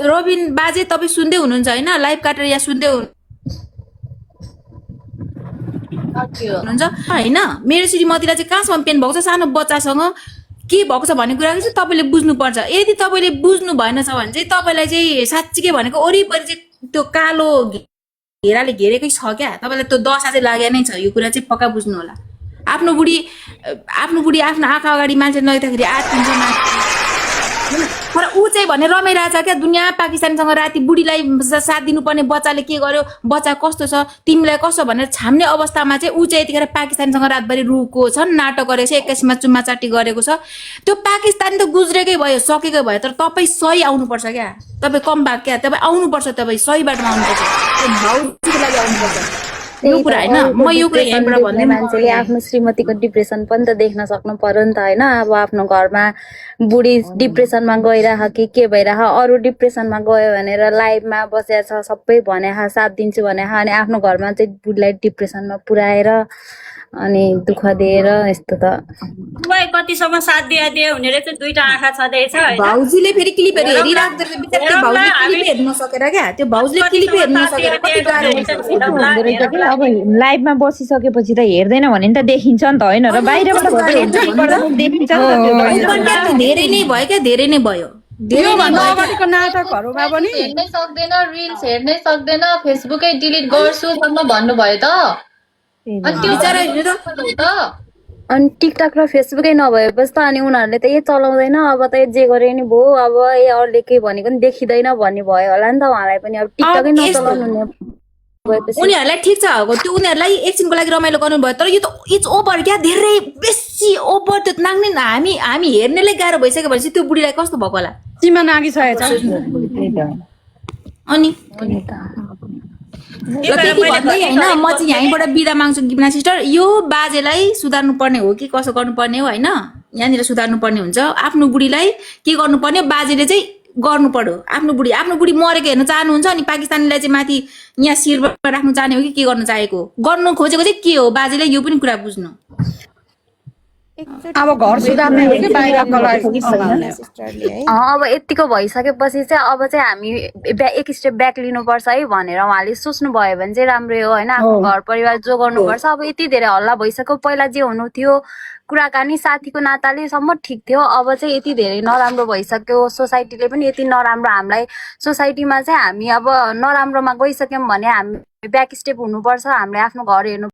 रबिन बाजे तपाईँ सुन्दै हुनुहुन्छ होइन? लाइभ काटेर यहाँ सुन्दै हुनुहुन्छ होइन? मेरो श्रीमतीलाई चाहिँ कहाँसम्म पेन भएको छ सानो बच्चासँग के भएको छ भन्ने कुरा चाहिँ तपाईँले बुझ्नुपर्छ। यदि तपाईँले बुझ्नु भएन छ भने चाहिँ तपाईँलाई चाहिँ साँच्चीकै भनेको वरिपरि चाहिँ त्यो कालो घेराले घेरेकै छ क्या। तपाईँलाई त्यो दशा चाहिँ लागेको नै छ। यो कुरा चाहिँ पक्का बुझ्नु होला। आफ्नो बुढी आफ्नो आँखा अगाडि मान्छे नदेख्दाखेरि आत्तिन्छ तर ऊ चाहिँ भने रमाइरहेछ क्या। दुनियाँ पाकिस्तानसँग राति बुढीलाई साथ दिनुपर्ने बच्चाले के गर्यो, बच्चा कस्तो छ, तिमीलाई कस्तो भनेर छाम्ने अवस्थामा चाहिँ ऊ चाहिँ यतिखेर पाकिस्तानसँग रातभरि रुको छ, नाटक गरेको छ, 21मा चुम्मा चाटी गरेको छ। त्यो पाकिस्तान त गुज्रेकै भयो, सकेकै भयो। तर तपाईँ सही आउनुपर्छ क्या। तपाईँ कम भाग क्या, तपाईँ आउनुपर्छ, तपाईँ सही बाटोमा आउनुपर्छ, भाउजूको लागि आउनुपर्छ। यो कुरा होइन, म यो कुरा यहीँबाट भन्दै मान्छेले आफ्नो श्रीमतीको डिप्रेसन पनि त देख्न सक्नु पर्यो नि त होइन। अब आफ्नो घरमा बुढी डिप्रेसनमा गइरह कि के भइरह, अरू डिप्रेसनमा गयो भनेर लाइभमा बसेर छ सबै भने साथ दिन्छु भने अनि आफ्नो घरमा चाहिँ बुढीलाई डिप्रेसनमा पुर्याएर अनि दुःख दिएर यस्तो त कतिसम्म साथ दिए हुने रहेछ। दुईटा आँखा छँदैछ भाउजूले फेरि क्लिपहरू हेरिराख्दो रहेछ बिचारा। त्यो भाउजूले क्लिप हेर्न नसकेर क्या, त्यो भाउजूले क्लिप हेर्न नसकेर कति गाह्रो हुन्छ। अब लाइभमा बसिसकेपछि त हेर्दैन भने त देखिन्छ नि त होइन र बाहिरबाट देखिन्छ धेरै नै भयो क्या, धेरै नै भयो। अगाडिको नाटकहरूमा पनि हेर्नै सक्दैन, रिल्स हेर्नै सक्दैन, फेसबुकै डिलिट गर्छु सम्म भन्नुभयो त। अनि त्यो बिचारा अनि टिकटक र फेसबुकै नभएपछि त अनि उनीहरूले त ए चलाउँदैन अब त जे गरे नि भयो, अब ए अरूले के भनेको नि देखिँदैन भन्ने भयो होला नि त उहाँलाई पनि। अब टिकटकै नचलाउनु उनीहरूलाई ठिक छ, त्यो उनीहरूलाई एकछिनको लागि रमाइलो गर्नुभयो। तर यो त इट्स ओभर क्या, धेरै बेसी ओभर। त्यो नाग्ने हामी हेर्नेलाई गाह्रो भइसक्यो भनेपछि त्यो बुढीलाई कस्तो भएको होला। सीमा नागिसकेछ। अनि र त्यति भन्दै होइन, म चाहिँ यहीँबाट बिदा माग्छु गिप्ना सिस्टर। यो बाजेलाई सुधार्नु पर्ने हो कि कसो गर्नुपर्ने हो होइन, यहाँनिर सुधार्नु पर्ने हुन्छ। आफ्नो बुढीलाई के गर्नुपर्ने, बाजेले चाहिँ गर्नु पर्यो। आफ्नो बुढी मरेको हेर्न चाहनुहुन्छ अनि पाकिस्तानीलाई चाहिँ माथि यहाँ शिरमा राख्नु चाहने हो कि के गर्नु चाहेको, गर्नु खोजेको चाहिँ के हो बाजेले, यो पनि कुरा बुझ्नु। अब घर सुधार्ने हो कि बाहिरको लागि सम्हाल्ने हो। अब यतिको भइसकेपछि चाहिँ अब चाहिँ हामी एक स्टेप ब्याक लिनुपर्छ है भनेर उहाँले सोच्नु भयो भने चाहिँ राम्रै हो होइन। आफ्नो घर परिवार जो गर्नुपर्छ। अब यति धेरै हल्ला भइसक्यो, पहिला जे हुनु थियो कुराकानी साथीको नाताले सम्म ठिक थियो, अब चाहिँ यति धेरै नराम्रो भइसक्यो। सोसाइटीले पनि यति नराम्रो हामीलाई, सोसाइटीमा चाहिँ हामी अब नराम्रोमा गइसक्यौँ भने हामी ब्याक स्टेप हुनुपर्छ। हामीले आफ्नो घर हेर्नु